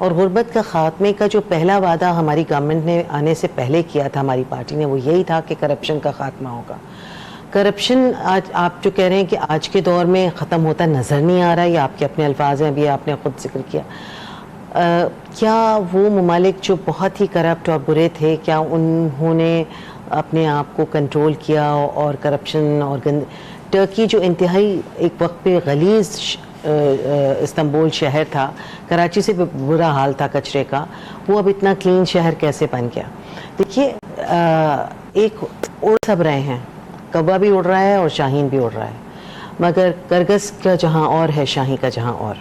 اور غربت کا خاتمے کا جو پہلا وعدہ ہماری گورنمنٹ نے آنے سے پہلے کیا تھا ہماری پارٹی نے، وہ یہی تھا کہ کرپشن کا خاتمہ ہوگا. کرپشن آج آپ جو کہہ رہے ہیں کہ آج کے دور میں ختم ہوتا نظر نہیں آ رہا، یہ آپ کے اپنے الفاظ ہیں، ابھی آپ نے خود ذکر کیا. کیا وہ ممالک جو بہت ہی کرپٹ اور برے تھے، کیا انہوں نے اپنے آپ کو کنٹرول کیا؟ اور کرپشن اور ٹرکی جو انتہائی ایک وقت پہ غلیظ استنبول شہر تھا، کراچی سے برا حال تھا کچرے کا، وہ اب اتنا کلین شہر کیسے بن گیا؟ دیکھیے ایک اڑ سب رہے ہیں، کوا بھی اڑ رہا ہے اور شاہین بھی اڑ رہا ہے، مگر کرگس کا جہاں اور ہے شاہین کا جہاں اور.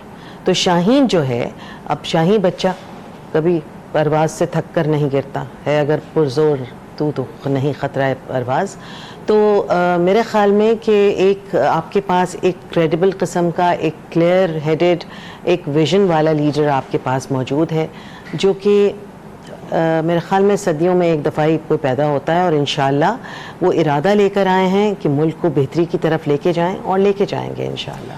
تو شاہین جو ہے، اب شاہین بچہ کبھی پرواز سے تھک کر نہیں گرتا ہے، اگر پرزور تو نہیں خطرہ ہے پرواز. تو میرے خیال میں کہ ایک آپ کے پاس ایک کریڈیبل قسم کا، ایک کلیئر ہیڈڈ، ایک ویژن والا لیڈر آپ کے پاس موجود ہے، جو کہ میرے خیال میں صدیوں میں ایک دفعہ ہی کوئی پیدا ہوتا ہے، اور انشاءاللہ وہ ارادہ لے کر آئے ہیں کہ ملک کو بہتری کی طرف لے کے جائیں، اور لے کے جائیں گے انشاءاللہ.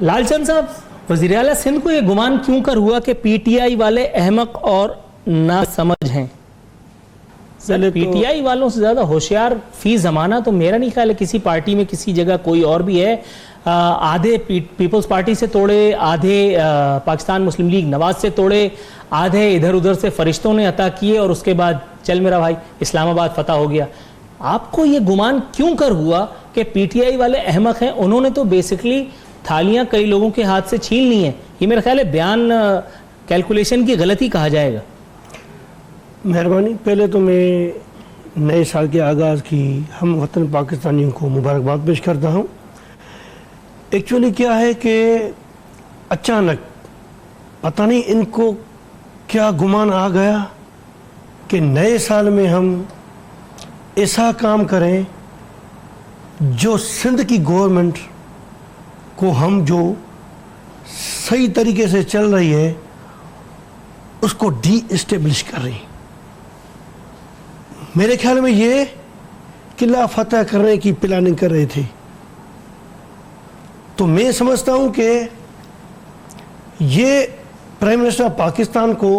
لال چند صاحب، وزیر اعلیٰ سندھ کو یہ گمان کیوں کر ہوا کہ پی ٹی آئی والے احمق اور ناسمجھ ہیں؟ پی ٹی آئی والوں سے زیادہ ہوشیار فی زمانہ تو میرا نہیں خیال ہے کسی پارٹی میں کسی جگہ کوئی اور بھی ہے. آدھے پیپلز پارٹی سے توڑے، آدھے پاکستان مسلم لیگ نواز سے توڑے، آدھے ادھر ادھر سے فرشتوں نے عطا کیے، اور اس کے بعد چل میرا بھائی اسلام آباد فتح ہو گیا. آپ کو یہ گمان کیوں کر ہوا کہ پی ٹی آئی والے احمق ہیں؟ انہوں نے تو بیسکلی تھالیاں کئی لوگوں کے ہاتھ سے چھین لی ہیں. یہ میرا خیال ہے بیان کیلکولیشن کی غلطی کہا جائے گا. مہربانی. پہلے تو میں نئے سال کے آغاز کی ہم وطن پاکستانیوں کو مبارکباد پیش کرتا ہوں. ایکچولی کیا ہے کہ اچانک پتہ نہیں ان کو کیا گمان آ گیا کہ نئے سال میں ہم ایسا کام کریں جو سندھ کی گورنمنٹ کو ہم جو صحیح طریقے سے چل رہی ہے اس کو ڈی اسٹیبلش کر رہی. میرے خیال میں یہ قلعہ فتح کرنے کی پلاننگ کر رہے تھے. تو میں سمجھتا ہوں کہ یہ پرائم منسٹر پاکستان کو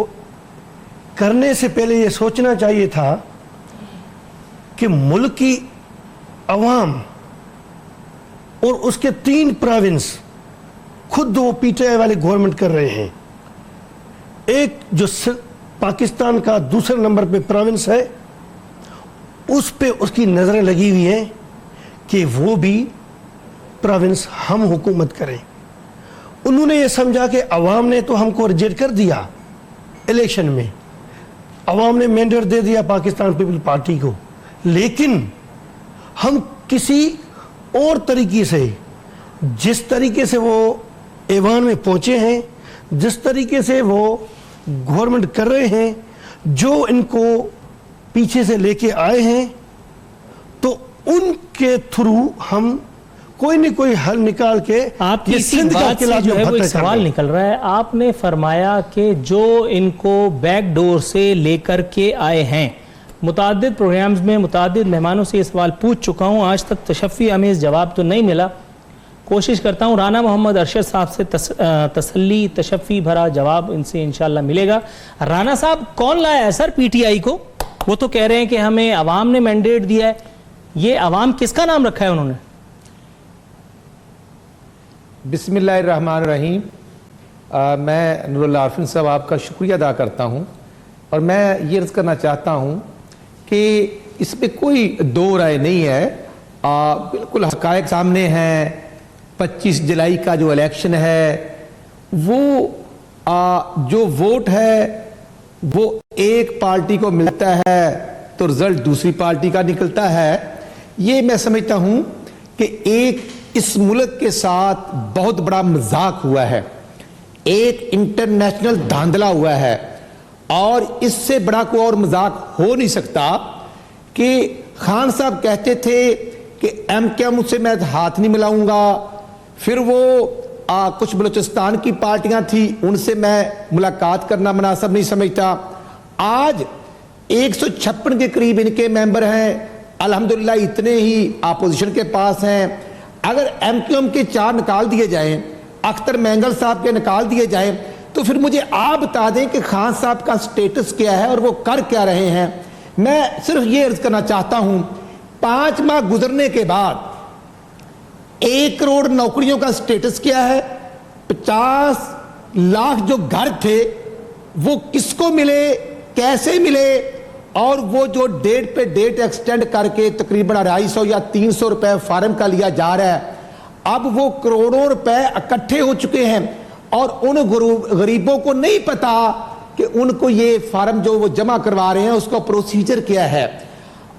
کرنے سے پہلے یہ سوچنا چاہیے تھا کہ ملک کی عوام اور اس کے 3 پراونس خود وہ پی ٹی آئی والے گورنمنٹ کر رہے ہیں. ایک جو پاکستان کا دوسرے نمبر پہ پراونس ہے، اس پہ اس کی نظریں لگی ہوئی ہیں کہ وہ بھی پراونس ہم حکومت کریں. انہوں نے یہ سمجھا کہ عوام نے تو ہم کو ریجیکٹ کر دیا الیکشن میں، عوام نے مینڈیٹ دے دیا پاکستان پیپل پارٹی کو، لیکن ہم کسی اور طریقے سے، جس طریقے سے وہ ایوان میں پہنچے ہیں، جس طریقے سے وہ گورنمنٹ کر رہے ہیں، جو ان کو پیچھے سے لے کے آئے ہیں، تو ان کے تھرو ہم کوئی نہ کوئی حل نکال کے آپ کی سندھ بات سے جو ہے وہ ایک سوال نکل رہا ہے. آپ نے فرمایا کہ جو ان کو بیک ڈور سے لے کر کے آئے ہیں. متعدد پروگرامز میں متعدد مہمانوں سے یہ سوال پوچھ چکا ہوں، آج تک تشفی آمیز جواب تو نہیں ملا. کوشش کرتا ہوں رانا محمد ارشد صاحب سے تسلی تشفی بھرا جواب ان سے انشاءاللہ ملے گا. رانا صاحب، کون لایا ہے سر پی ٹی آئی کو؟ وہ تو کہہ رہے ہیں کہ ہمیں عوام نے مینڈیٹ دیا ہے. یہ عوام کس کا نام رکھا ہے انہوں نے؟ بسم اللہ الرحمن الرحیم. میں نور اللہ عارفین صاحب آپ کا شکریہ ادا کرتا ہوں، اور میں یہ عرض کرنا چاہتا ہوں کہ اس میں کوئی دو رائے نہیں ہے. بالکل حقائق سامنے ہیں. 25 جولائی کا جو الیکشن ہے، وہ جو ووٹ ہے وہ ایک پارٹی کو ملتا ہے تو رزلٹ دوسری پارٹی کا نکلتا ہے. یہ میں سمجھتا ہوں کہ ایک اس ملک کے ساتھ بہت بڑا مذاق ہوا ہے، ایک انٹرنیشنل دھاندلا ہوا ہے، اور اس سے بڑا کوئی اور مذاق ہو نہیں سکتا. کہ خان صاحب کہتے تھے کہ ایم کیو ایم سے میں ہاتھ نہیں ملاؤں گا، پھر وہ کچھ بلوچستان کی پارٹیاں تھیں ان سے میں ملاقات کرنا مناسب نہیں سمجھتا. آج 156 کے قریب ان کے ممبر ہیں، الحمدللہ اتنے ہی اپوزیشن کے پاس ہیں. اگر ایم کیو ایم کے 4 نکال دیے جائیں، اختر مینگل صاحب کے نکال دیے جائیں، تو پھر مجھے آپ بتا دیں کہ خان صاحب کا سٹیٹس کیا ہے اور وہ کر کیا رہے ہیں. میں صرف یہ عرض کرنا چاہتا ہوں 5 ماہ گزرنے کے بعد 1 کروڑ نوکریوں کا سٹیٹس کیا ہے, 50 لاکھ جو گھر تھے وہ کس کو ملے, کیسے ملے, اور وہ جو ڈیٹ پہ ڈیٹ ایکسٹینڈ کر کے تقریباً 250 یا 300 روپے فارم کا لیا جا رہا ہے, اب وہ کروڑوں روپے اکٹھے ہو چکے ہیں اور ان غریبوں کو نہیں پتا کہ ان کو یہ فارم جو وہ جمع کروا رہے ہیں اس کا پروسیجر کیا ہے.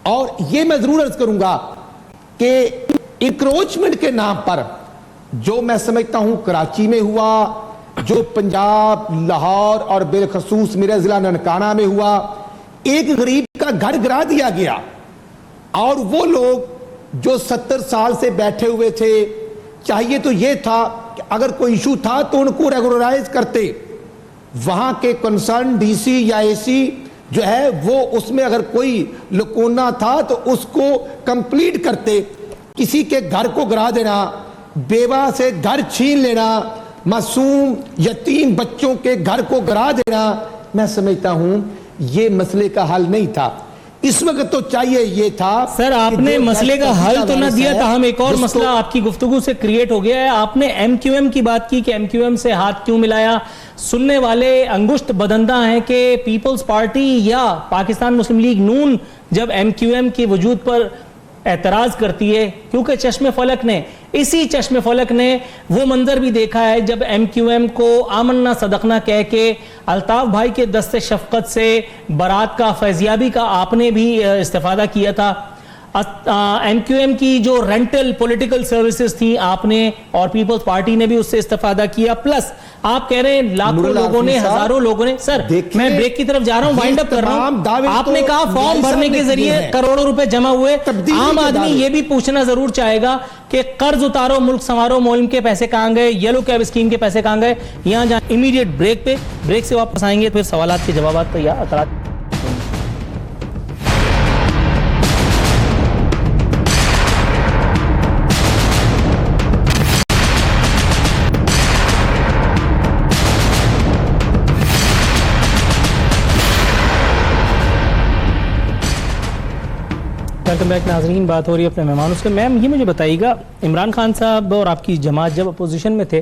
اور یہ میں ضرور عرض کروں گا کہ انکروچمنٹ کے نام پر جو میں سمجھتا ہوں کراچی میں ہوا, جو پنجاب, لاہور اور بالخصوص میرے ضلع ننکانہ میں ہوا, ایک غریب کا گھر گرا دیا گیا اور وہ لوگ جو 70 سال سے بیٹھے ہوئے تھے, چاہیے تو یہ تھا کہ اگر کوئی ایشو تھا تو ان کو ریگولرائز کرتے, وہاں کے کنسرن ڈی سی یا اے سی جو ہے وہ اس میں اگر کوئی لکونہ تھا تو اس کو کمپلیٹ کرتے. کسی کے گھر کو گرا دینا, بیوہ سے گھر چھین لینا, معصوم یتیم بچوں کے گھر کو گرا دینا, میں سمجھتا ہوں یہ مسئلے کا حل نہیں تھا. اس وقت تو چاہیے یہ تھا. سر آپ نے مسئلے کا حل تو نہ دیا تھا, ہم ایک اور مسئلہ آپ کی گفتگو سے کریٹ ہو گیا ہے. آپ نے ایم کیو ایم کی بات کی کہ ایم کیو ایم سے ہاتھ کیوں ملایا. سننے والے انگشت بدندہ ہیں کہ پیپلز پارٹی یا پاکستان مسلم لیگ نون جب ایم کیو ایم کے وجود پر اعتراض کرتی ہے, کیونکہ چشم فلک نے, اسی چشم فلک نے وہ منظر بھی دیکھا ہے جب ایم کیو ایم کو آمنا صدقنا کہہ کے الطاف بھائی کے دست شفقت سے برات کا, فیضیابی کا آپ نے بھی استفادہ کیا تھا. ایم کیو ایم کی جو رینٹل پولیٹیکل سروسز تھی آپ نے اور پیپلز پارٹی نے بھی اس سے استفادہ کیا. پلس آپ کہہ رہے ہیں لاکھوں لوگوں نے, ہزاروں لوگوں نے. سر میں بریک کی طرف جا رہا ہوں, وائنڈ اپ کر رہا ہوں. آپ نے کہا فارم بھرنے کے ذریعے کروڑوں روپے جمع ہوئے. عام آدمی یہ بھی پوچھنا ضرور چاہے گا کہ قرض اتارو ملک سنوارو مہم کے پیسے کہاں گئے, یلو کیب اسکیم کے پیسے کہاں گئے. یہاں جہاں امیڈیٹ بریک پہ, بریک سے واپس آئیں گے پھر سوالات کے جوابات پہ یا اطلاعات. ویلکم بیک ناظرین, بات ہو رہی ہے اپنے مہمانوں سے. میم یہ مجھے بتائیے گا, عمران خان صاحب اور آپ کی جماعت جب اپوزیشن میں تھے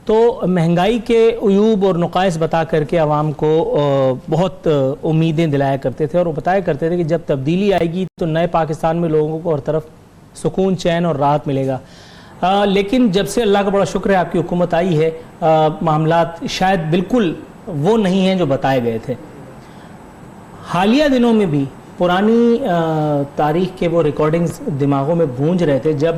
تو مہنگائی کے عیوب اور نقائص بتا کر کے عوام کو بہت امیدیں دلایا کرتے تھے اور وہ بتایا کرتے تھے کہ جب تبدیلی آئے گی تو نئے پاکستان میں لوگوں کو ہر طرف سکون, چین اور راحت ملے گا. لیکن جب سے اللہ کا بڑا شکر ہے آپ کی حکومت آئی ہے, معاملات شاید بالکل وہ نہیں ہیں جو بتائے گئے تھے. حالیہ دنوں میں بھی پرانی تاریخ کے وہ ریکارڈنگز دماغوں میں گونج رہے تھے جب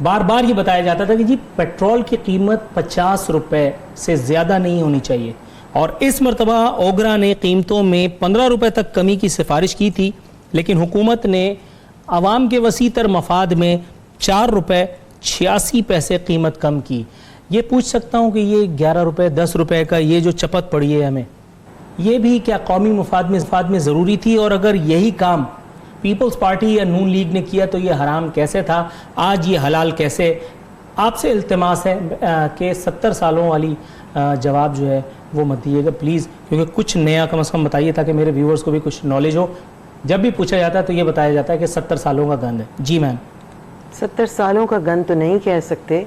بار بار یہ بتایا جاتا تھا کہ جی پیٹرول کی قیمت 50 روپے سے زیادہ نہیں ہونی چاہیے, اور اس مرتبہ اوگرا نے قیمتوں میں 15 روپے تک کمی کی سفارش کی تھی, لیکن حکومت نے عوام کے وسیع تر مفاد میں 4 روپے 86 پیسے قیمت کم کی. یہ پوچھ سکتا ہوں کہ یہ 11 روپے 10 روپے کا یہ جو چپت پڑی ہے ہمیں, یہ بھی کیا قومی مفاد میں ضروری تھی؟ اور اگر یہی کام پیپلز پارٹی یا نون لیگ نے کیا تو یہ حرام کیسے تھا, آج یہ حلال کیسے؟ آپ سے التماس ہے کہ 70 سالوں والی جواب جو ہے وہ مت دیجیے گا پلیز, کیونکہ کچھ نیا کم از کم بتائیے تاکہ میرے ویورز کو بھی کچھ نالج ہو. جب بھی پوچھا جاتا ہے تو یہ بتایا جاتا ہے کہ 70 سالوں کا گند ہے. جی میم. 70 سالوں کا گند تو نہیں کہہ سکتے,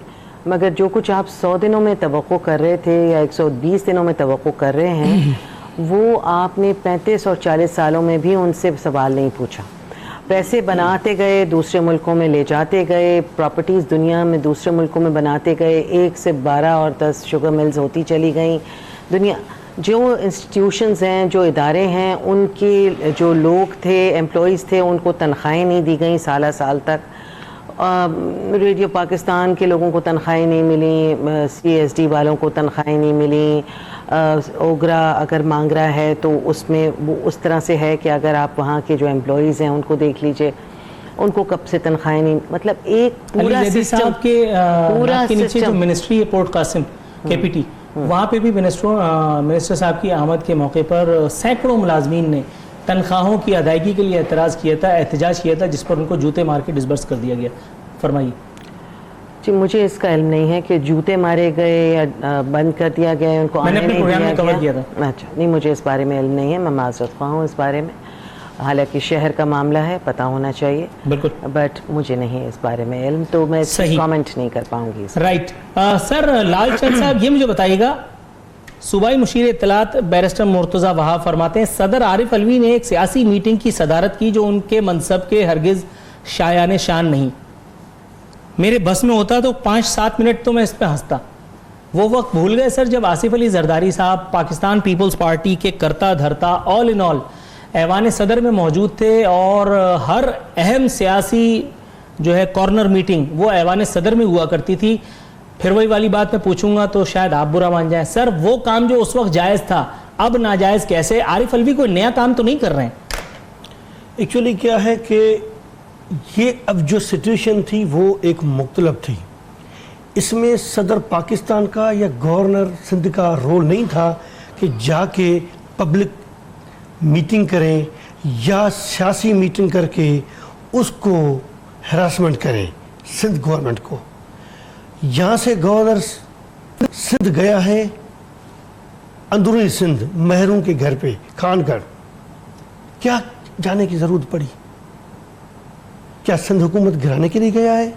مگر جو کچھ آپ 100 دنوں میں توقع کر رہے تھے یا 120 دنوں میں توقع کر رہے ہیں وہ آپ نے 35 اور 40 سالوں میں بھی ان سے سوال نہیں پوچھا. پیسے بناتے گئے, دوسرے ملکوں میں لے جاتے گئے, پراپرٹیز دنیا میں دوسرے ملکوں میں بناتے گئے, 1 سے 12 اور 10 شوگر ملز ہوتی چلی گئیں. دنیا جو انسٹیٹیوشنز ہیں, جو ادارے ہیں, ان کے جو لوگ تھے, ایمپلائیز تھے, ان کو تنخواہیں نہیں دی گئیں سالہ سال تک. ریڈیو پاکستان کے لوگوں کو تنخواہیں نہیں ملیں, سی ایس ڈی والوں کو تنخواہیں نہیں ملیں. اوگرا اگر مانگ رہا ہے تو اس میں وہ اس طرح سے ہے کہ اگر آپ وہاں کے جو ایمپلائیز ہیں ان کو دیکھ لیجئے, ان کو کب سے تنخواہیں نہیں, مطلب ایک پورا سسٹم پورا نیچے جو منسٹری ہے پورٹ قاسم کے پی ٹی, وہاں پہ بھی منسٹر صاحب کی آمد کے موقع پر سینکڑوں ملازمین نے تنخواہوں کی ادائیگی کے لیے اعتراض کیا تھا, احتجاج کیا تھا, جس پر ان کو جوتے مار کے ڈسبرس کر دیا گیا. فرمائیے. جی مجھے اس کا علم نہیں ہے کہ جوتے مارے گئے یا بند کر دیا گیا ان کو میں نے آنے اپنے نہیں پروگرام میں کور کیا تھا. اچھا نہیں مجھے اس بارے میں علم نہیں ہے, میں معذرت خواہ ہوں اس بارے میں, حالانکہ شہر کا معاملہ ہے, پتہ ہونا چاہیے, بالکل, بٹ مجھے نہیں اس بارے میں علم, تو میں اس صحیح کامنٹ نہیں کر پاؤں گی. رائٹ. سر لال چند صاحب یہ مجھے بتائیے گا, صوبائی مشیر اطلاعات بیرسٹر مرتضی وہاب فرماتے ہیں صدر عارف علوی نے ایک سیاسی میٹنگ کی صدارت کی جو ان کے منصب کے ہرگز شایان شان نہیں. میرے بس میں ہوتا تو 5-7 منٹ تو میں اس پہ ہنستا. وہ وقت بھول گئے سر جب آصف علی زرداری صاحب پاکستان پیپلز پارٹی کے کرتا دھرتا آل ان آل ایوان صدر میں موجود تھے, اور ہر اہم سیاسی جو ہے کارنر میٹنگ وہ ایوان صدر میں ہوا کرتی تھی. پھر وہی والی بات میں پوچھوں گا تو شاید آپ برا مان جائیں, سر وہ کام جو اس وقت جائز تھا اب ناجائز کیسے؟ عارف علوی کوئی نیا کام تو نہیں کر رہے ہیں. ایکچولی کیا ہے کہ یہ اب جو سچویشن تھی وہ ایک مختلف تھی. اس میں صدر پاکستان کا یا گورنر سندھ کا رول نہیں تھا کہ جا کے پبلک میٹنگ کریں یا سیاسی میٹنگ کر کے اس کو ہراسمنٹ کریں سندھ گورنمنٹ کو. یہاں سے گورنر سندھ گیا ہے اندرونی سندھ محروم کے گھر پہ خان گڑھ, کیا جانے کی ضرورت پڑی؟ کیا سندھ حکومت گرانے کے لیے گیا ہے؟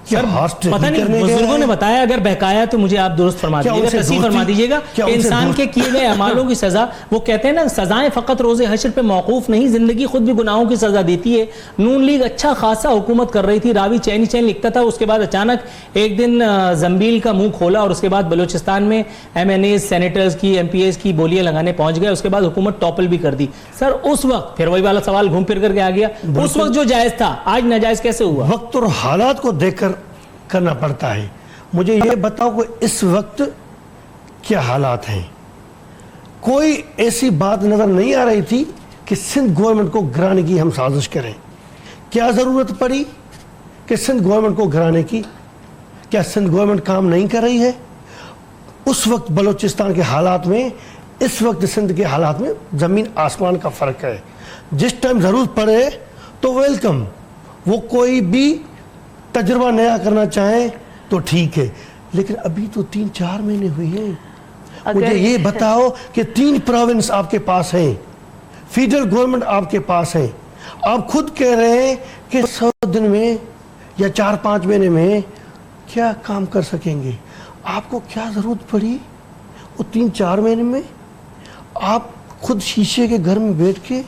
پتہ نہیں, بزرگوں نے بتایا, اگر بہکایا تو مجھے آپ درست فرما دیجیے گا, تصحیح فرما دیجیے گا کہ انسان کے کیے گئے اعمالوں کی سزا, وہ کہتے ہیں نا سزائیں فقط روز حشر پہ موقوف نہیں, زندگی خود بھی گناہوں کی سزا دیتی ہے. نون لیگ اچھا خاصا حکومت کر رہی تھی, راوی چین چین لکھتا تھا, اس کے بعد اچانک ایک دن زنبیل کا منہ کھولا اور اس کے بعد بلوچستان میں ایم این اے سینیٹرز کی ایم پی ایز کی بولیاں لگانے پہنچ گئے, اس کے بعد حکومت ٹاپل بھی کر دی. سر اس وقت پھر وہی والا سوال گھوم پھر کر کے آ گیا, اس وقت جو جائز تھا آج ناجائز کیسے ہوا؟ وقت اور حالات کو دیکھ کر کرنا پڑتا ہے. مجھے یہ بتاؤ کہ اس وقت کیا حالات ہیں؟ کوئی ایسی بات نظر نہیں آ رہی تھی کہ سندھ گورنمنٹ کو گرانے کی ہم سازش کریں. کیا ضرورت پڑی کہ سندھ گورنمنٹ کو گرانے کی؟ کیا سندھ گورنمنٹ کام نہیں کر رہی ہے؟ اس وقت بلوچستان کے حالات میں, اس وقت سندھ کے حالات میں زمین آسمان کا فرق ہے. جس ٹائم ضرورت پڑے تو ویلکم, وہ کوئی بھی تجربہ نیا کرنا چاہیں تو ٹھیک ہے, لیکن ابھی تو 3-4 مہینے ہوئی ہیں. مجھے یہ بتاؤ کہ 3 پروونس آپ کے پاس ہیں, فیڈرل گورنمنٹ آپ کے پاس ہے, آپ خود کہہ رہے ہیں کہ 100 دن میں یا 4-5 مہینے میں کیا کام کر سکیں گے. آپ کو کیا ضرورت پڑی وہ 3-4 مہینے میں؟ آپ خود شیشے کے گھر میں بیٹھ کے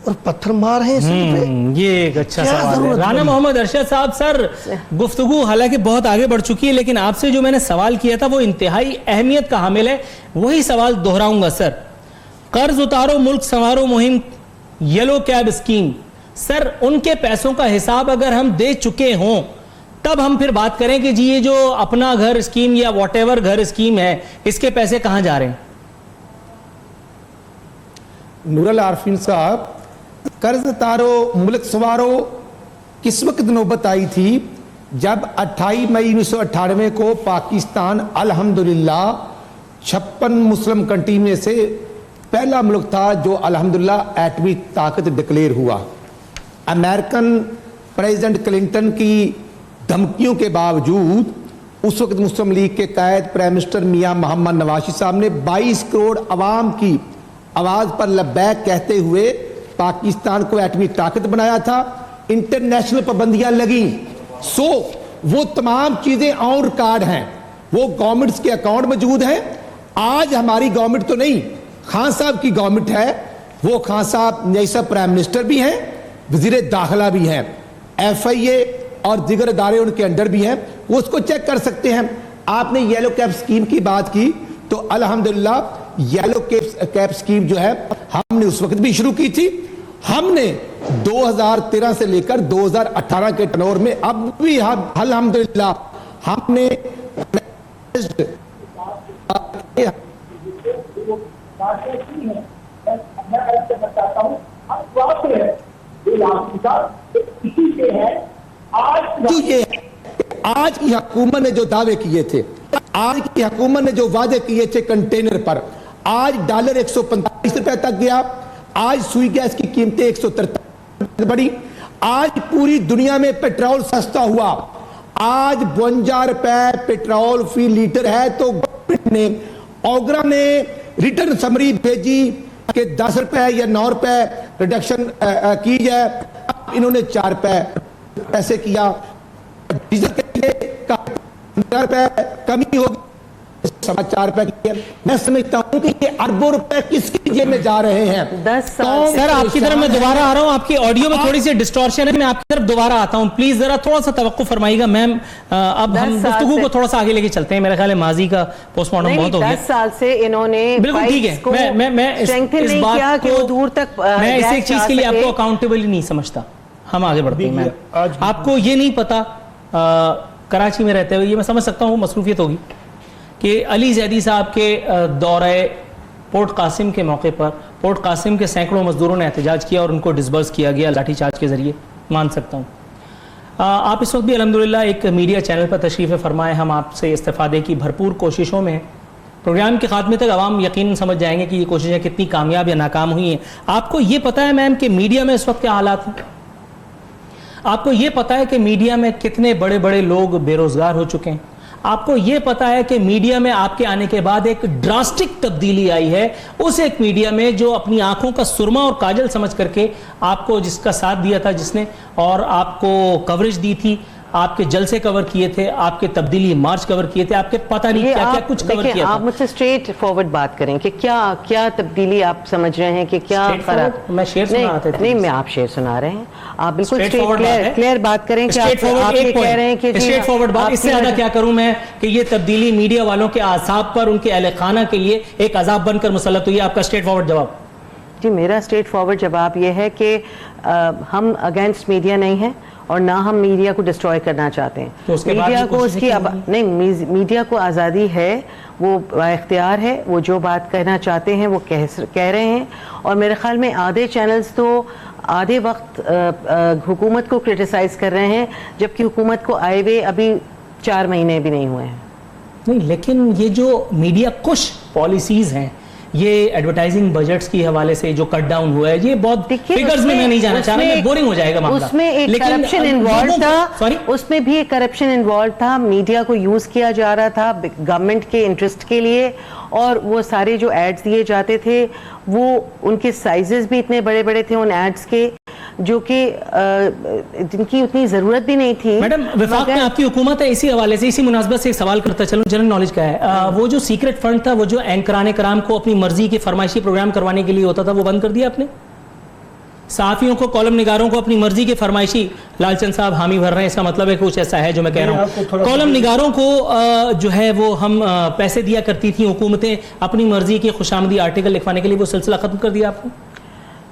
اور پتھر مار ہیں سندھ پہ. یہ ایک اچھا سوال ہے رانا محمد ارشد صاحب. سر گفتگو حالانکہ بہت آگے بڑھ چکی ہے, لیکن آپ سے جو میں نے سوال کیا تھا وہ انتہائی اہمیت کا حامل ہے, وہی سوال دہراؤں گا. سر قرض اتارو ملک سنوارو مہم یلو کیب اسکیم, سر ان کے پیسوں کا حساب اگر ہم دے چکے ہوں تب ہم پھر بات کریں کہ جی یہ جو اپنا گھر اسکیم یا واٹ ایور گھر اسکیم ہے اس کے پیسے کہاں جا رہے ہیں؟ نور العارفین صاحب, قرض اتارو ملک سنوارو کس وقت نوبت آئی تھی جب 28 مئی 1998 کو پاکستان الحمدللہ 56 مسلم کنٹری میں سے پہلا ملک تھا جو الحمدللہ ایٹمی طاقت ڈکلیئر ہوا. امریکن پریزیڈنٹ کلنٹن کی دھمکیوں کے باوجود اس وقت مسلم لیگ کے قائد پرائم منسٹر میاں محمد نواز صاحب نے 22 کروڑ عوام کی آواز پر لبیک کہتے ہوئے پاکستان کو ایٹمی طاقت بنایا تھا. انٹرنیشنل پابندیاں لگیں, وہ تمام چیزیں آن ریکارڈ ہیں, وہ گورنمنٹس کے اکاؤنٹ موجود ہیں. آج ہماری گورنمنٹ تو نہیں, خان صاحب کی گورنمنٹ ہے, وہ خان صاحب نئی صاحب پرائم منسٹر بھی ہیں, وزیر داخلہ بھی ہیں, ایف آئی اے اور دیگر ادارے ان کے انڈر بھی ہیں, وہ اس کو چیک کر سکتے ہیں. آپ نے یلو کیب اسکیم کی بات کی تو الحمدللہ یلو کیب اسکیم جو ہے ہم نے اس وقت بھی شروع کی تھی. ہم نے 2013 سے لے کر 2018 کے ٹنور میں اب بھی الحمدللہ ہم نے آج کی حکومت نے جو دعوے کیے تھے, آج کی حکومت نے جو وعدے کیے تھے کنٹینر پر, آج ڈالر 145 روپے تک گیا, آج سوئی گیس کی قیمتیں 143 بڑھی, آج پوری دنیا میں پیٹرول سستا ہوا, آج 52 روپے پیٹرول فی لیٹر ہے تو گورنمنٹ نے اوگرا نے ریٹرن سمری بھیجی کہ 10 روپے یا 9 روپے ریڈکشن کی جائے. اب انہوں نے 4 روپے پیسے کیا. ڈیزل کے لیے 15 روپے کمی ہوگی, 4.5 روپے کی. میں سمجھتا ہوں کہ یہ اربوں روپے کس کی جیب میں جا رہے ہیں. 10 سال سر آپ کی طرف میں دوبارہ آ رہا ہوں, آپ کی آڈیو میں تھوڑی سی ڈسٹورشن ہے, میں آپ کی طرف دوبارہ آتا ہوں, پلیز ذرا تھوڑا سا توقع فرمائیے گا میم. اب ہم گفتگو کو تھوڑا سا آگے لے کے چلتے ہیں, میرا خیال ہے ماضی کا پوسٹ مارٹم بہت ہو گیا. 10 سال سے انہوں نے بالکل ٹھیک ہے, میں اس بات کو دور تک میں اس ایک چیز کے لیے آپ کو اکاؤنٹیبل نہیں سمجھتا. ہم آگے بڑھتے ہیں. آپ کو یہ نہیں پتا, کراچی میں رہتے ہوئے یہ میں سمجھ سکتا ہوں مصروفیت ہوگی, کہ علی زیدی صاحب کے دورہ پورٹ قاسم کے موقع پر پورٹ قاسم کے سینکڑوں مزدوروں نے احتجاج کیا اور ان کو ڈسبرس کیا گیا لاٹھی چارج کے ذریعے. مان سکتا ہوں. آپ اس وقت بھی الحمدللہ ایک میڈیا چینل پر تشریف فرمائے, ہم آپ سے استفادے کی بھرپور کوششوں میں ہیں. پروگرام کے خاتمے تک عوام یقیناً سمجھ جائیں گے کہ یہ کوششیں کتنی کامیاب یا ناکام ہوئی ہیں. آپ کو یہ پتہ ہے میم کہ میڈیا میں اس وقت کیا حالات ہیں؟ آپ کو یہ پتہ ہے کہ میڈیا میں کتنے بڑے بڑے لوگ بے روزگار ہو چکے ہیں؟ آپ کو یہ پتا ہے کہ میڈیا میں آپ کے آنے کے بعد ایک ڈراسٹک تبدیلی آئی ہے, اس ایک میڈیا میں جو اپنی آنکھوں کا سرما اور کاجل سمجھ کر کے آپ کو جس کا ساتھ دیا تھا, جس نے اور آپ کو کوریج دی تھی, آپ کے جلسے کور کیے تھے, آپ کے تبدیلی مارچ کور کیے تھے, آپ کے پتہ نہیں کیا کیا کچھ کور کیا تھا. آپ مجھ سے اسٹریٹ فارورڈ بات کریں کہ کیا تبدیلی آپ سمجھ رہے ہیں, کہ کیا فرق. میں شعر سنا تھا. نہیں, میں آپ شعر سنا رہے ہیں, آپ بالکل کلیئر بات کریں کہ آپ یہ کہہ رہے ہیں کہ اسٹریٹ فارورڈ بات. اس سے زیادہ کیا کروں میں کہ یہ تبدیلی میڈیا والوں کے اعصاب پر, ان کے اہل خانہ کے لیے ایک عذاب بن کر مسلط ہوئی ہے. آپ کا اسٹریٹ فارورڈ جواب. جی, میرا اسٹریٹ فارورڈ جواب یہ ہے کہ ہم اگینسٹ میڈیا نہیں ہیں اور نہ ہم میڈیا کو ڈسٹروائے کرنا چاہتے ہیں. میڈیا کو اس کی نہیں, میڈیا کو آزادی ہے, وہ اختیار ہے, وہ جو بات کہنا چاہتے ہیں وہ کہہ رہے ہیں. اور میرے خیال میں آدھے چینلز تو آدھے وقت حکومت کو کرٹیسائز کر رہے ہیں, جبکہ حکومت کو آئے ہوئے ابھی 4 مہینے بھی نہیں ہوئے ہیں. نہیں, لیکن یہ جو میڈیا کش پالیسیز ہیں, یہ ایڈورٹائزنگ بجٹس کی حوالے سے جو کٹ ڈاؤن ہوا ہے, یہ بہت فگرز میں نہیں جانا چاہ رہا, بورنگ ہو جائے گا معاملہ. اس میں ایک کرپشن انوالو تھا, اس میں بھی ایک کرپشن انوالو تھا. میڈیا کو یوز کیا جا رہا تھا گورنمنٹ کے انٹرسٹ کے لیے, اور وہ سارے جو ایڈز دیے جاتے تھے وہ ان کے سائزز بھی اتنے بڑے بڑے تھے ان ایڈز کے, جو کہ جن کی اتنی ضرورت بھی نہیں تھی. میڈم, وفاق میں آپ کی حکومت ہے, اسی حوالے سے اسی مناسبت سے ایک سوال کرتا چلوں, جنرل نالج کا ہے. وہ جو سیکرٹ فنڈ تھا, وہ جو اینکران کرام کو اپنی مرضی کے فرمائشی پروگرام کروانے کے لیے ہوتا تھا, وہ بند کر دیا آپ نے. صحافیوں کو, کالم نگاروں کو اپنی مرضی کے فرمائشی, لال چند صاحب حامی بھر رہے ہیں, اس کا مطلب ہے کچھ ایسا ہے جو میں کہہ رہا ہوں. کالم نگاروں کو جو ہے وہ ہم پیسے دیا کرتی تھیں حکومتیں اپنی مرضی کے خوشامدی آرٹیکل لکھوانے کے لیے, وہ سلسلہ ختم کر دیا آپ نے.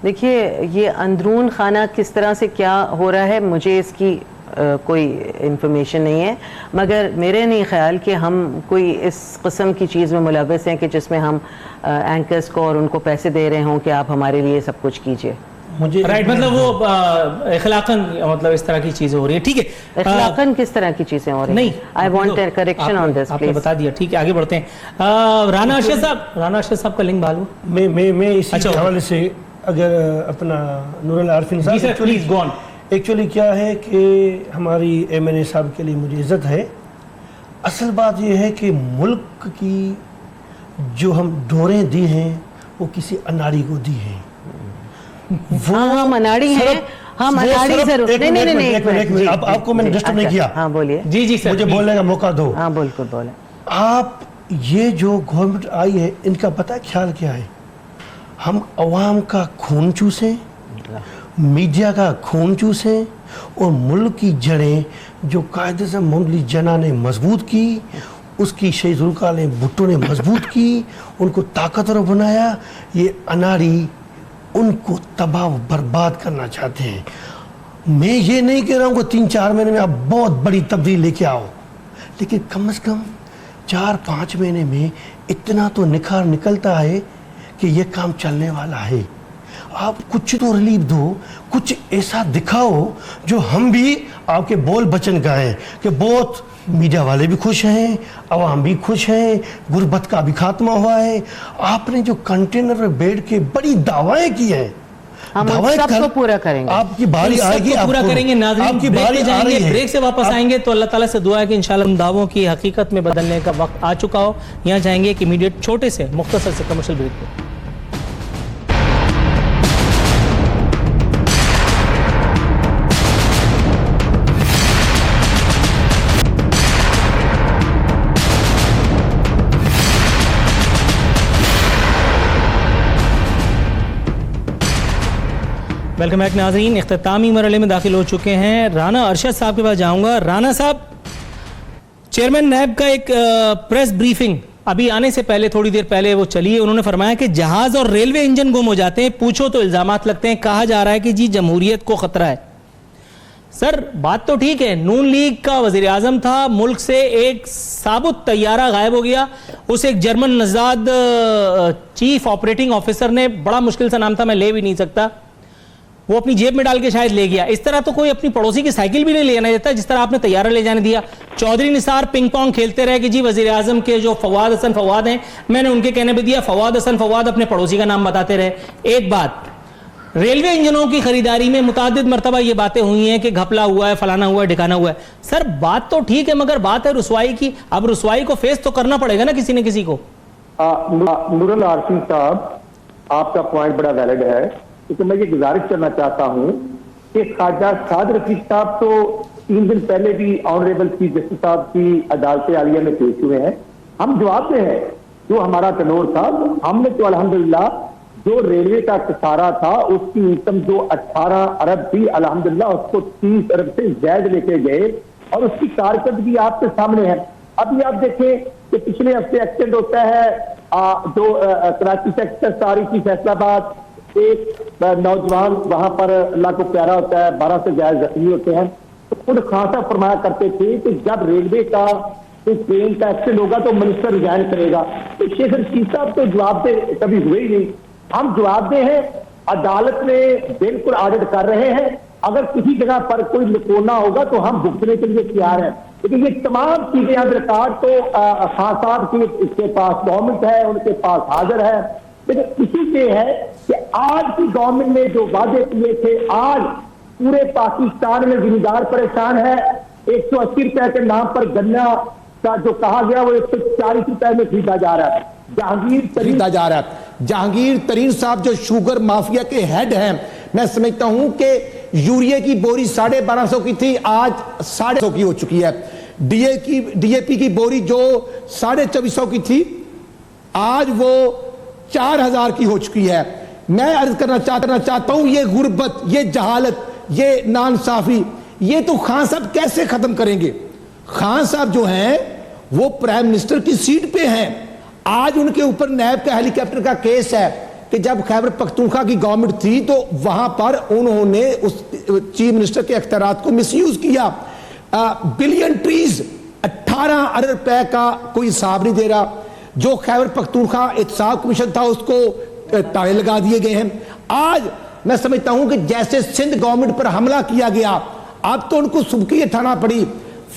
دیکھیے, یہ اندرون خانہ کس طرح سے کیا ہو رہا ہے مجھے اس کی کوئی انفارمیشن نہیں ہے, مگر میرے نہیں خیال کہ ہم کوئی اس قسم کی چیز میں ملوث ہیں کہ جس میں ہم اینکرز کو اور ان کو پیسے دے رہے ہوں کہ آپ ہمارے لیے سب کچھ کیجئے. رائٹ, مطلب وہ اخلاقاً مطلب اس طرح کی چیزیں ہو رہی ہیں. ٹھیک ہے, اخلاقاً کس طرح کی چیزیں ہو رہی ہیں؟ I want a correction on this, آپ نے please. بتا دیا. ٹھیک ہے, آگے بڑھتے ہیں. رانا ارشد صاحب کا لنک بھالو. میں اسی حوالے سے اگر اپنا نور عارفین صاحب, ایکچولی کیا ہے کہ ہماری MNA صاحب کے لیے مجھے عزت ہے. اصل بات یہ ہے کہ ملک کی جو ہم ڈوریں دی ہیں وہ کسی اناڑی کو دی ہیں. ہم اناڑی ہیں, ہم اناڑی ضرور. نہیں, آپ کو میں نے ڈسٹرب نہیں کیا. ہاں بولیے. جی سر, مجھے بولنے کا موقع دو. ہاں بالکل بولیں. آپ یہ جو گورنمنٹ آئی ہے, ان کا پتہ خیال کیا ہے؟ ہم عوام کا خون چوسیں, میڈیا کا خون چوسیں, اور ملک کی جڑیں جو قائد اعظم محمد علی جناح نے مضبوط کی, اس کی شہید ذوالفقار بھٹو نے مضبوط کی, ان کو طاقتور بنایا. یہ اناڑی ان کو تباہ و برباد کرنا چاہتے ہیں. میں یہ نہیں کہہ رہا ہوں کہ 3-4 مہینے میں آپ بہت بڑی تبدیلی لے کے آؤ, لیکن کم از کم 4-5 مہینے میں اتنا تو نکھار نکلتا ہے کہ یہ کام چلنے والا ہے. آپ کچھ تو ریلیف دو, کچھ ایسا دکھاؤ جو ہم بھی آپ کے بول بچن گائیں کہ بہت میڈیا والے بھی خوش ہیں, عوام بھی خوش ہیں, غربت کا بھی خاتمہ ہوا ہے. آپ نے جو کنٹینر میں بیٹھ کے بڑی دعوائیں کی ہیں, ہم دعوے سب کو پورا کریں گے. آپ کی باری آئے گی, پورا کریں گے. ناظرین آپ کی بریک باری پہ آ جائیں رہی گے, ہے. بریک سے واپس آئیں گے تو اللہ تعالیٰ سے دعا ہے کہ انشاءاللہ ان دعووں کی حقیقت میں بدلنے کا وقت آ چکا ہو. یہاں جائیں گے ایک امیڈیٹ چھوٹے سے مختصر سے کمرشل بریک پہ. ویلکم بیک ناظرین, اختتامی مرحلے میں داخل ہو چکے ہیں. رانا ارشد صاحب کے پاس جاؤں گا. رانا صاحب, چیئرمین نیب کا ایک پریس بریفنگ ابھی آنے سے پہلے تھوڑی دیر پہلے وہ چلی ہے. انہوں نے فرمایا کہ جہاز اور ریلوے انجن گم ہو جاتے ہیں, پوچھو تو الزامات لگتے ہیں. کہا جا رہا ہے کہ جی جمہوریت کو خطرہ ہے. سر بات تو ٹھیک ہے, نون لیگ کا وزیر اعظم تھا, ملک سے ایک ثابت طیارہ غائب ہو گیا. اسے ایک جرمن نژاد چیف آپریٹنگ آفیسر نے, بڑا مشکل سا نام تھا, میں لے بھی نہیں سکتا, وہ اپنی جیب میں ڈال کے شاید لے گیا. اس طرح تو کوئی اپنی پڑوسی کی سائیکل بھی نہیں لے جانے دیتا جس طرح آپ نے طیارہ لے جانے دیا. چودھری نثار پنگ پونگ کھیلتے رہے کہ جی وزیر اعظم کے جو فواد حسن فواد ہیں, میں نے ان کے کہنے پہ دیا فواد حسن فواد, اپنے پڑوسی کا نام بتاتے رہے. ایک بات, ریلوے انجنوں کی خریداری میں متعدد مرتبہ یہ باتیں ہوئی ہیں کہ گھپلا ہوا ہے, فلانا ہوا ہے, ڈھکانا ہوا ہے. سر بات تو ٹھیک ہے, مگر بات ہے رسوائی کی. اب رسوائی کو فیس تو کرنا پڑے گا نا کسی نے کسی کو. نور العارفین صاحب, آپ کا پوائنٹ بڑا ویلڈ ہے, لیکن میں یہ گزارش کرنا چاہتا ہوں کہ خواجہ سعد رفیق صاحب تو 3 دن پہلے بھی آنریبل چیف جسٹس صاحب کی عدالت عالیہ میں پیش ہوئے ہیں. ہم جواب دیں ہیں جو ہمارا تنور تھا. ہم نے تو الحمدللہ جو ریلوے کا خسارہ تھا اس کی انکم جو 18 ارب تھی, الحمدللہ اس کو 30 ارب سے زائد لے کے گئے, اور اس کی کارکردگی آپ کے سامنے ہے. ابھی آپ دیکھیں کہ پچھلے ہفتے ایکسیڈنٹ ہوتا ہے جو کراچی سیکٹر ساری کی فیصل آباد, ایک نوجوان وہاں پر اللہ کو پیارا ہوتا ہے, 12 سے زائد زخمی ہوتے ہیں. تو خود خان صاحب فرمایا کرتے تھے کہ جب ریلوے کا ٹرین کا ایکسیڈنٹ ہوگا تو منسٹر ریزائن کرے گا. تو شیخ رشید صاحب تو جواب دے کبھی ہوئے ہی نہیں. ہم جواب دے ہیں, عدالت میں بالکل آڈٹ کر رہے ہیں. اگر کسی جگہ پر کوئی لکونا ہوگا تو ہم بھگتنے کے لیے تیار ہیں. لیکن یہ تمام چیزیں اندر ریکارڈ تو خان صاحب کی اس کے پاس گورنمنٹ ہے, ان کے پاس حاضر ہے. لیکن اسی سے ہے کہ آج کی گورنمنٹ نے جو وعدے کیے تھے, آج پورے پاکستان میں زمیندار پریشان ہے. 180 روپے کے نام پر گنا کا جو کہا گیا وہ 140 روپے میں خریدا جا رہا ہے. جہانگیر ترین صاحب جو شوگر مافیا کے ہیڈ ہیں, میں سمجھتا ہوں کہ یوریا کی بوری 1250 کی تھی, آج 150 کی ہو چکی ہے. ڈی اے پی کی بوری جو 2450 کی تھی, آج وہ 4000 کی ہو چکی ہے. میں عرض کرنا چاہتا ہوں یہ غربت, یہ جہالت, یہ نانصافی, یہ تو خان صاحب کیسے ختم کریں گے؟ خان صاحب جو ہیں وہ پرائم منسٹر کی سیٹ پہ ہیں. آج ان کے اوپر نیب کا ہیلی کاپٹر کا کیس ہے کہ جب خیبر پختونخوا کی گورنمنٹ تھی تو وہاں پر انہوں نے اس چیف منسٹر کے اختیارات کو مس یوز کیا. بلین ٹریز 18 ارب روپے کا کوئی حساب نہیں دے رہا. جو خیبر پختونخوا احتساب کمیشن تھا اس کو تالے لگا دیے گئے ہیں. آج میں سمجھتا ہوں کہ جیسے سندھ گورنمنٹ پر حملہ کیا گیا, اب تو ان کو سبکی اٹھانا پڑی.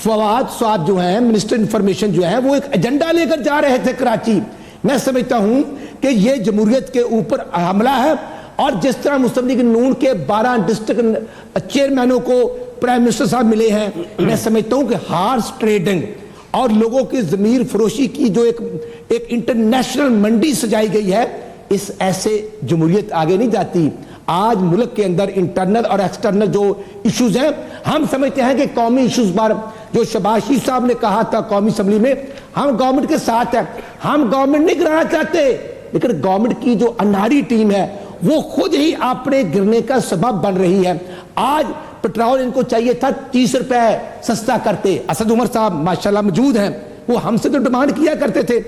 فواد سعد جو ہیں منسٹر انفارمیشن جو ہیں وہ ایک ایجنڈا لے کر جا رہے تھے کراچی. میں سمجھتا ہوں کہ یہ جمہوریت کے اوپر حملہ ہے. اور جس طرح مسلم لیگ نون کے 12 ڈسٹرکٹ چیئرمینوں کو پرائم منسٹر صاحب ملے ہیں, میں سمجھتا ہوں کہ ہارس ٹریڈنگ اور لوگوں کی ضمیر فروشی کی جو ایک انٹرنیشنل منڈی سجائی گئی ہے, اس ایسے جمہوریت آگے نہیں جاتی. آج ملک کے اندر انٹرنل اور ایکسٹرنل جو ایشوز ہیں, ہم سمجھتے ہیں کہ قومی ایشوز پر جو شہباز شریف صاحب نے کہا تھا قومی اسمبلی میں, ہم گورنمنٹ کے ساتھ ہیں. ہم گورنمنٹ نہیں گرانا چاہتے, لیکن گورنمنٹ کی جو انہاری ٹیم ہے وہ خود ہی اپنے گرنے کا سبب بن رہی ہے. آج پٹرول ان کو چاہیے تھا 30 روپے سستا کرتے. اسد عمر صاحب ماشاءاللہ موجود ہیں, وہ ہم سے تو ڈیمانڈ کیا کرتے تھے.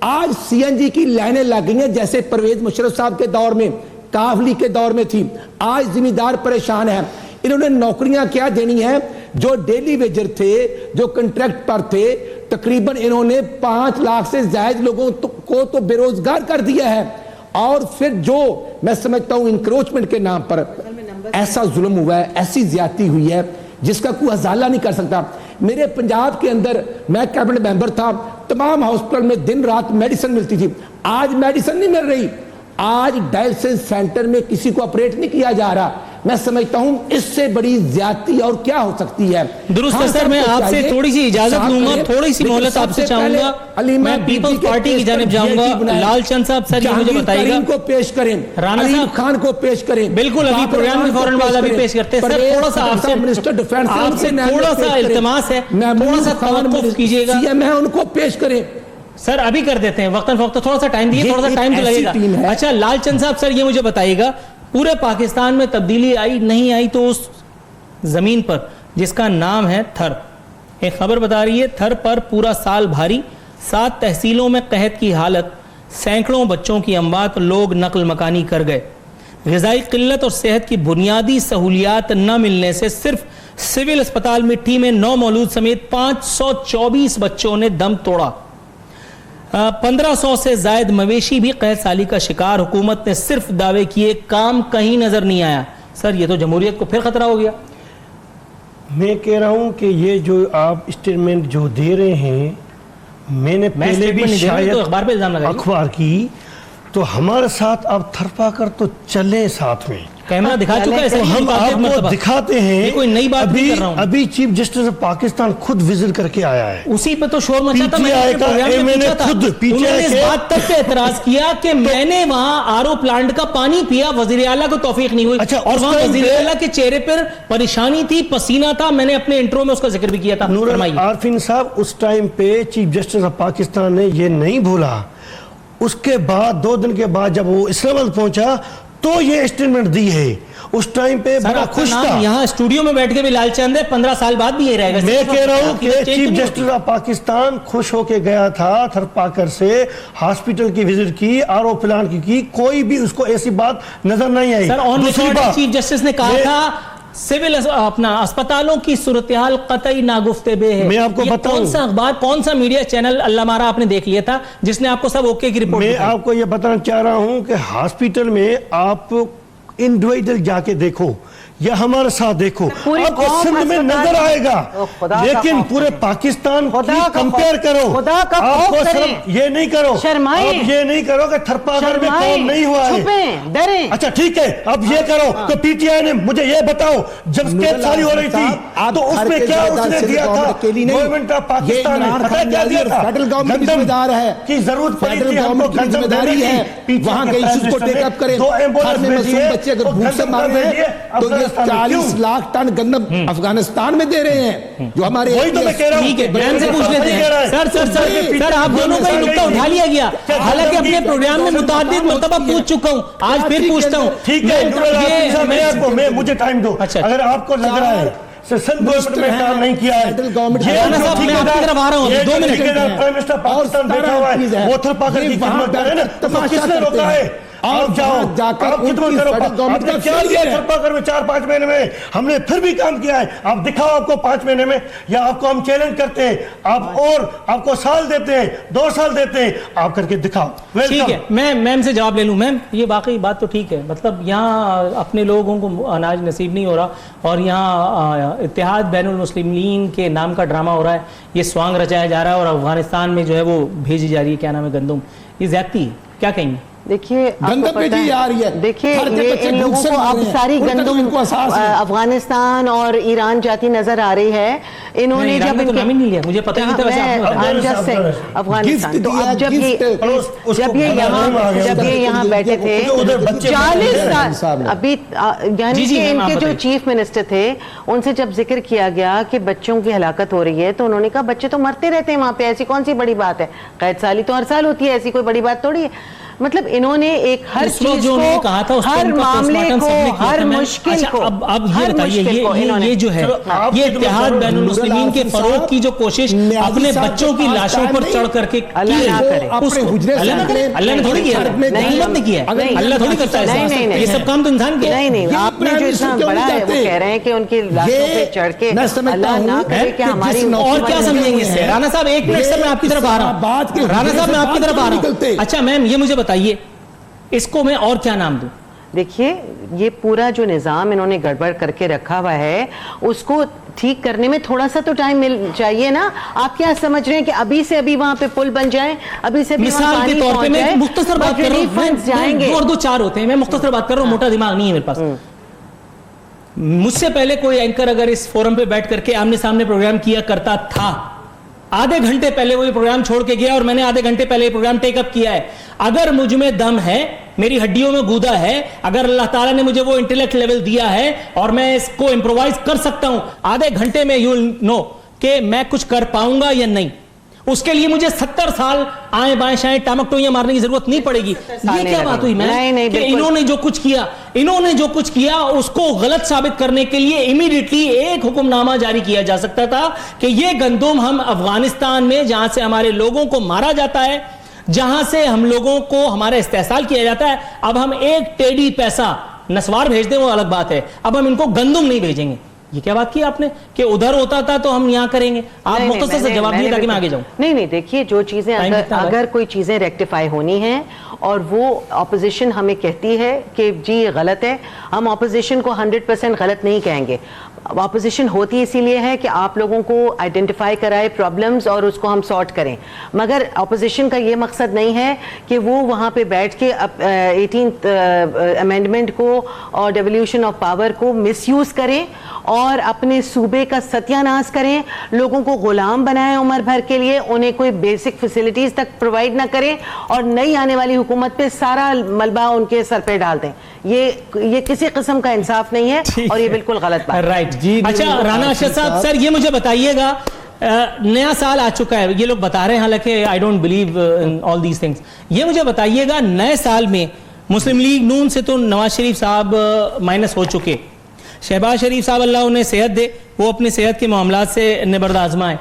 آج سی این جی کی لائنیں لگ گئی ہیں جیسے پرویز مشرف صاحب کے دور میں, کافلی کے دور میں تھی. آج زمیندار پریشان ہیں. انہوں نے نوکریاں کیا دینی ہیں؟ جو ڈیلی ویجر تھے, جو کنٹریکٹ پر تھے, تقریباً انہوں نے 5 لاکھ سے زائد لوگوں کو تو بے روزگار کر دیا ہے. اور پھر جو میں سمجھتا ہوں انکروچمنٹ کے نام پر ایسا ظلم ہوا ہے, ایسی زیادتی ہوئی ہے جس کا کوئی ازالہ نہیں کر سکتا. میرے پنجاب کے اندر میں کیبنٹ ممبر تھا, تمام ہاسپٹل میں دن رات میڈیسن ملتی تھی. آج میڈیسن نہیں مل رہی. آج ڈائلسس سینٹر میں کسی کو آپریٹ نہیں کیا جا رہا. میں سمجھتا ہوں اس سے بڑی زیادتی اور کیا ہو سکتی ہے. درست ہے سر, میں آپ سے تھوڑی سی اجازت لوں گا, تھوڑی سی مہلت آپ سے چاہوں گا. میں پیپلز پارٹی کی جانب جاؤں گا. لال چند صاحب سر یہ مجھے بتائیے گا, کو پیش کریں, رانا علیم خان کو پیش کریں. بالکل, ابھی پروگرام میں فوراً بعد ابھی پیش کرتے ہیں. سر تھوڑا سا آپ سے تھوڑا سا التماس ہے, تھوڑا سا توقف کیجئے گا. میں ان کو پیش کریں. سر ابھی کر دیتے ہیں, وقتاً فوقتاً تھوڑا سا ٹائم دیئے, تھوڑا سا ٹائم تو لگے گا. اچھا لال چند صاحب سر یہ مجھے بتائیے گا, پورے پاکستان میں تبدیلی آئی نہیں آئی تو اس زمین پر جس کا نام ہے تھر, ایک خبر بتا رہی ہے تھر پر پورا سال بھاری, 7 تحصیلوں میں قحط کی حالت, سینکڑوں بچوں کی اموات, لوگ نقل مکانی کر گئے. غذائی قلت اور صحت کی بنیادی سہولیات نہ ملنے سے صرف سول اسپتال مٹی میں 9 مولود سمیت 524 بچوں نے دم توڑا. 1500 سے زائد مویشی بھی قحط سالی کا شکار. حکومت نے صرف دعوے کیے, کام کہیں نظر نہیں آیا. سر یہ تو جمہوریت کو پھر خطرہ ہو گیا. میں کہہ رہا ہوں کہ یہ جو آپ اسٹیٹمنٹ جو دے رہے ہیں, میں نے پہلے بھی شاید اخبار کی, تو ہمارے ساتھ آپ تھرپا کر تو چلیں ساتھ میں. کیمرہ دکھا چکا ہے, ہم آپ کو دکھاتے ہیں. یہ کوئی نئی بات نہیں کر رہا ہوں. ابھی چیف جسٹس آف پاکستان خود وزٹ کر کے آیا ہے. اسی پہ تو شور مچا تھا. میں نے خود انہوں نے اس بات تک پہ اعتراض کیا کہ میں نے وہاں آر او پلانٹ کا پانی پیا, وزیر اعلیٰ کو توفیق نہیں ہوئی. اور وہاں وزیر اعلیٰ کے چہرے پر پریشانی تھی, پسینہ تھا. میں نے اپنے انٹرو میں اس کا ذکر بھی کیا تھا. نور عارفین صاحب اس ٹائم پہ چیف جسٹس آف پاکستان نے یہ نہیں بولا. اس کے بعد 2 دن کے بعد جب وہ اسلام آباد پہنچا تو یہ اسٹیٹمنٹ دی ہے. اس ٹائم پہ بڑا خوش تھا. یہاں اسٹوڈیو میں بیٹھ کے بھی لال چند ہے, 15 سال بعد بھی یہ رہے گا. میں کہہ رہا ہوں کہ چیف جسٹس آف پاکستان خوش ہو کے گیا تھا تھرپاکر سے, ہاسپٹل کی وزٹ کی, آر او پلانٹ کی, کوئی بھی اس کو ایسی بات نظر نہیں آئی. سر آن ریکارڈ چیف جسٹس نے کہا تھا سول اپنا اسپتالوں کی صورتحال قطعی ناگفتہ بے ہے. میں آپ کو بتاؤں, کون سا اخبار, کون سا میڈیا چینل اللہ مارا آپ نے دیکھ لیا تھا جس نے آپ کو سب اوکے کی رپورٹ؟ میں آپ کو یہ بتانا چاہ رہا ہوں کہ ہاسپٹل میں آپ انڈیویڈل جا کے دیکھو یا ہمارے ساتھ دیکھو, آپ کو سندھ میں نظر آئے گا, لیکن پورے پاکستان کی کمپیئر کرو. آپ کو صرف یہ نہیں کرو, آپ یہ نہیں کرو کہ تھرپاکر میں کام نہیں ہوا ہے. اچھا ٹھیک ہے, اب یہ کرو کہ پی ٹی آئی نے مجھے یہ بتاؤ جب قحط سالی ہو رہی تھی تو اس میں کیا اس نے دیا تھا گورنمنٹ آف پاکستان نے, پتہ کیا دیا تھا؟ گندم کی ضرورت پڑی تھی ہم کو, گندم دینی تھی, وہاں کے ایشوز کو ٹیک اپ کریں. 2 ایمبولینس بچے اگر بھوک سے مر رہے ہیں تو 40 لاکھ ٹن گندم افغانستان میں دے رہے ہیں جو ہمارے. وہی تو میں کہہ رہا ہوں, ٹھیک ہے بیان سے پوچھ لیتے ہیں. سر آپ دونوں کا یہ نقطہ اٹھا لیا گیا, حالانکہ اپنے پروگرام میں متعدد مرتبہ پوچھ چکا ہوں, آج پھر پوچھتا ہوں. ٹھیک ہے, مجھے ٹائم دو. اگر آپ کو لگ رہا ہے سندھ گورنمنٹ میں کام نہیں کیا ہے, میں آپ کی طرف آ رہا ہوں, 2 منٹ. پرائم منسٹر پاکستان بیٹھا ہوا ہے, وہ تھرپاکر کی خدمت کرے نا, تو کس نے روکا ہے؟ آپ جاؤ, آپ خدمت کرو. آپ نے کیا لیا تھرپاکر میں 4-5 مہینے میں؟ ہم نے پھر بھی کام کیا ہے. آپ دکھاؤ آپ کو 5 مہینے میں, یا آپ کو ہم چیلنج کرتے ہیں, آپ کو سال دیتے ہیں, 2 سال دیتے ہیں, آپ کر کے دکھاؤ. ٹھیک ہے, میں میم سے جواب لے لوں. میم یہ واقعی بات تو ٹھیک ہے, مطلب یہاں اپنے لوگوں کو اناج نصیب نہیں ہو رہا, اور یہاں اتحاد بین المسلمین کے نام کا ڈرامہ ہو رہا ہے, یہ سوانگ رچایا جا رہا ہے, اور افغانستان میں جو ہے وہ بھیجی جا رہی ہے, کیا نام ہے, گندم. یہ زیادتی ہے, کیا کہیں گے؟ دیکھیے دیکھیے ان لوگوں کو اب ساری گندم افغانستان اور ایران جاتی نظر آ رہی ہے. انہوں نے جب مجھے پتہ نہیں تھا افغانستان, تو اب جب یہ یہاں بیٹھے تھے 40 سال, ابھی یعنی کہ ان کے جو چیف منسٹر تھے ان سے جب ذکر کیا گیا کہ بچوں کی ہلاکت ہو رہی ہے, تو انہوں نے کہا بچے تو مرتے رہتے ہیں وہاں پہ, ایسی کون سی بڑی بات ہے, قحط سالی تو ہر سال ہوتی ہے, ایسی کوئی بڑی بات تھوڑی ہے. مطلب انہوں نے ایک ہر چیز کو, ہر معاملے کو, ہر مشکل کو, اب یہ بتائیے, یہ جو ہے یہ اتحاد بین المسلمین کے فروغ کی جو کوشش اپنے بچوں کی لاشوں پر چڑھ کر کے, اللہ نہ کرے, اللہ نے تھوڑی کیا, حکومت نے کیا, اللہ تھوڑی کرتا ہے, یہ سب کام تو انسان کیا. نہیں, آپ نے جو اتنا بڑا ہے وہ کہہ رہے ہیں کہ ان کی لاشوں پہ چڑھ کے اللہ نہ کرے کہ ہماری. اور کیا سمجھیں گے اس سے؟ رانا صاحب ایک منٹ سے میں آپ کی طرف آ رہا ہوں, رانا صاحب میں آپ کی طرف آ رہا ہوں. اچھا میم یہ مجھے بتائیے, اس کو میں اور کیا نام دوں؟ دیکھیے یہ پورا جو نظام انہوں نے گڑبڑ کر کے رکھا ہوا ہے اس کو ٹھیک کرنے میں تھوڑا سا تو ٹائم مل چاہیے نا. آپ کیا سمجھ رہے ہیں کہ ابھی سے ابھی وہاں پہ پل بن جائیں, ابھی سے مثال کے طور پہ میں مختصر بات کر رہا ہوں, دو اور دو چار ہوتے ہیں, میں مختصر بات کر رہا ہوں, موٹا دماغ نہیں ہے میرے پاس. مجھ سے پہلے کوئی اینکر اگر اس فورم پہ بیٹھ کر کے آمنے سامنے پروگرام کیا کرتا تھا, آدھے گھنٹے پہلے وہ پروگرام چھوڑ کے گیا اور میں نے آدھے گھنٹے پہلے یہ پروگرام ٹیک اپ کیا ہے. اگر مجھ میں دم ہے, میری ہڈیوں میں گودا ہے, اگر اللہ تعالیٰ نے مجھے وہ انٹلیکٹ لیول دیا ہے اور میں اس کو امپرووائز کر سکتا ہوں, آدھے گھنٹے میں یو نو کہ میں کچھ کر پاؤں گا یا نہیں. اس کے لیے مجھے 70 سال آئیں بائیں شائیں ٹامک ٹوئیاں مارنے کی ضرورت نہیں پڑے گی. یہ کیا بات ہوئی میں کہ انہوں نے جو کچھ کیا اس کو غلط ثابت کرنے کے لیے امیڈیٹلی ایک حکم نامہ جاری کیا جا سکتا تھا کہ یہ گندم ہم افغانستان میں جہاں سے ہمارے لوگوں کو مارا جاتا ہے, جہاں سے ہم لوگوں کو ہمارا استحصال کیا جاتا ہے, اب ہم ایک ٹیڑی پیسہ نسوار بھیج دیں وہ الگ بات ہے, اب ہم ان کو گندم نہیں بھیجیں گے. یہ کیا بات کی آپ نے کہ ادھر ہوتا تھا تو ہم یہاں کریں گے؟ آپ مختصر سے جواب دیے تاکہ میں آگے جاؤں. نہیں دیکھیے جو چیزیں اگر کوئی چیزیں ریکٹیفائی ہونی ہیں اور وہ اپوزیشن ہمیں کہتی ہے کہ جی یہ غلط ہے, ہم اپوزیشن کو 100% غلط نہیں کہیں گے. اپوزیشن ہوتی اسی لیے ہے کہ آپ لوگوں کو آئیڈینٹیفائی کرائے پرابلمز اور اس کو ہم سارٹ کریں, مگر اپوزیشن کا یہ مقصد نہیں ہے کہ وہ وہاں پہ بیٹھ کے 18th امینڈمنٹ کو اور ڈیولیوشن آف پاور کو مس یوز کریں اور اپنے صوبے کا ستیہ ناش کریں, لوگوں کو غلام بنائیں عمر بھر کے لیے, انہیں کوئی بیسک فیسلٹیز تک پرووائڈ نہ کریں اور نئی آنے والی حکومت پہ سارا ملبہ ان کے سر پہ ڈال دیں. یہ کسی قسم کا انصاف نہیں ہے اور یہ بالکل غلط بات ہے. رائٹ. اچھا رانا ارشد صاحب, سر یہ مجھے بتائیے گا, نیا سال آ چکا ہے, یہ لوگ بتا رہے ہیں حالانکہ I don't believe in all these things, یہ مجھے بتائیے گا نئے سال میں مسلم لیگ نون سے تو نواز شریف صاحب مائنس ہو چکے, شہباز شریف صاحب اللہ انہیں صحت دے, وہ اپنے صحت کے معاملات سے نبرد آزمائیں.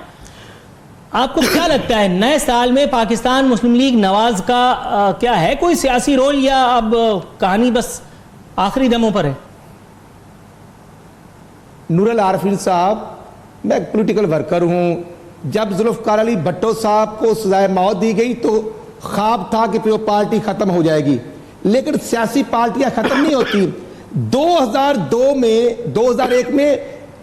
آپ کو کیا لگتا ہے نئے سال میں پاکستان مسلم لیگ نواز کا کیا ہے کوئی سیاسی رول, یا اب کہانی بس آخری دموں پر ہے؟ نور العارفین صاحب, میں ایک پولیٹیکل ورکر ہوں. جب ذوالفقار علی بھٹو صاحب کو سزائے موت دی گئی تو خواب تھا کہ وہ پارٹی ختم ہو جائے گی, لیکن سیاسی پارٹیاں ختم نہیں ہوتی. 2002 میں 2001 میں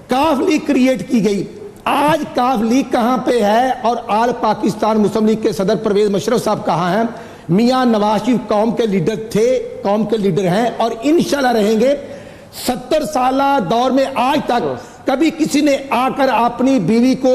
کاف لیگ کریٹ کی گئی. آج کاف لیگ کہاں پہ ہے اور آل پاکستان مسلم لیگ کے صدر پرویز مشرف صاحب کہاں ہیں؟ میاں نواز شریف قوم کے لیڈر تھے, قوم کے لیڈر ہیں اور انشاءاللہ رہیں گے. 70 سالہ دور میں آج تک کبھی کسی نے آ کر اپنی بیوی کو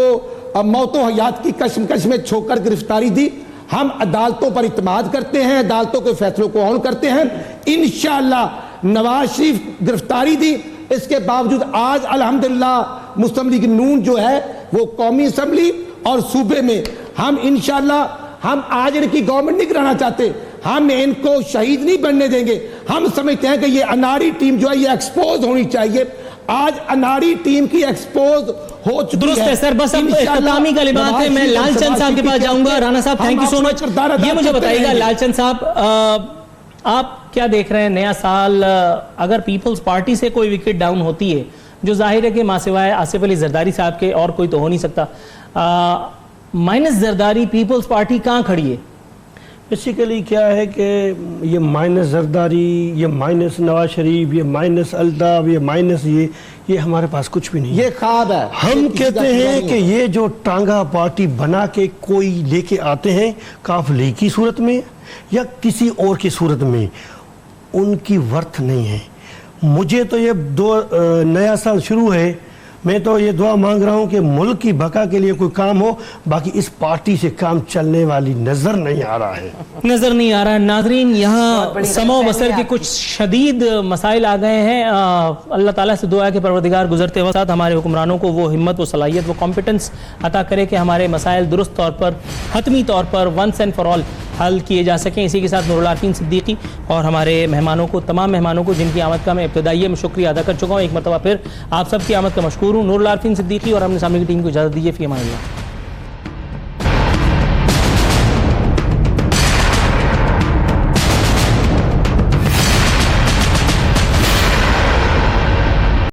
موت و حیات کی کشمکش میں چھوڑ کر گرفتاری دی؟ ہم عدالتوں پر اعتماد کرتے ہیں, عدالتوں کے فیصلوں کو آن کرتے ہیں. انشاءاللہ نواز شریف گرفتاری دی, اس کے باوجود آج الحمدللہ مسلم لیگ نون جو ہے وہ قومی اسمبلی اور صوبے میں ہم انشاءاللہ ہم آج ان کی گورنمنٹ نہیں کرانا چاہتے, ہم ان کو شہید نہیں بننے دیں گے. ہم سمجھتے ہیں کہ یہ اناڑی ٹیم جو ہے یہ ایکسپوز ہونی چاہیے. آج اناڑی ٹیم کی ایکسپوز ہو چکی ہے. درست ہے سر, بس اب اختتامی کلمات ہیں. میں لال چند صاحب کے پاس جاؤں گا. رانا صاحب تھینک یو سو مچ. یہ مجھے بتائیے گا لال چند صاحب, آپ کیا دیکھ رہے ہیں نیا سال اگر پیپلز پارٹی سے کوئی وکٹ ڈاؤن ہوتی ہے, جو ظاہر ہے کہ ماں سوائے آصف علی زرداری صاحب کے اور کوئی تو ہو نہیں سکتا, مائنس زرداری پیپلز پارٹی کہاں کھڑی ہے؟ بیسیکلی کیا ہے کہ یہ مائنس زرداری, یہ مائنس نواز شریف, یہ مائنس الطاف, یہ مائنس یہ ہمارے پاس کچھ بھی نہیں. یہ خواب ہے. ہم کہتے ہیں کہ یہ جو ٹانگا پارٹی بنا کے کوئی لے کے آتے ہیں کاف لیگ کی صورت میں یا کسی اور کی صورت میں, ان کی ورتھ نہیں ہے. مجھے تو یہ نیا سال شروع ہے, میں تو یہ دعا مانگ رہا ہوں کہ ملک کی بقا کے لیے کوئی کام ہو, باقی اس پارٹی سے کام چلنے والی نظر نہیں آ رہا ہے. ناظرین یہاں سمع و بصر کے کچھ شدید مسائل آ گئے ہیں. اللہ تعالیٰ سے دعا ہے کہ پروردگار گزرتے وقت ہمارے حکمرانوں کو وہ ہمت, وہ صلاحیت, وہ کمپیٹنس عطا کرے کہ ہمارے مسائل درست طور پر, حتمی طور پر ونس اینڈ فار آل حل کیے جا سکیں. اسی کے ساتھ نور العارفین صدیقی اور ہمارے مہمانوں کو, تمام مہمانوں کو جن کی آمد کا میں ابتدائیہ میں شکریہ ادا کر چکا ہوں, ایک مرتبہ پھر آپ سب کی آمد کا مشکور ہوں. نور العارفین صدیقی اور ہم نے سامنے کی ٹیم کو اجازت دیجیے. فی امان اللہ.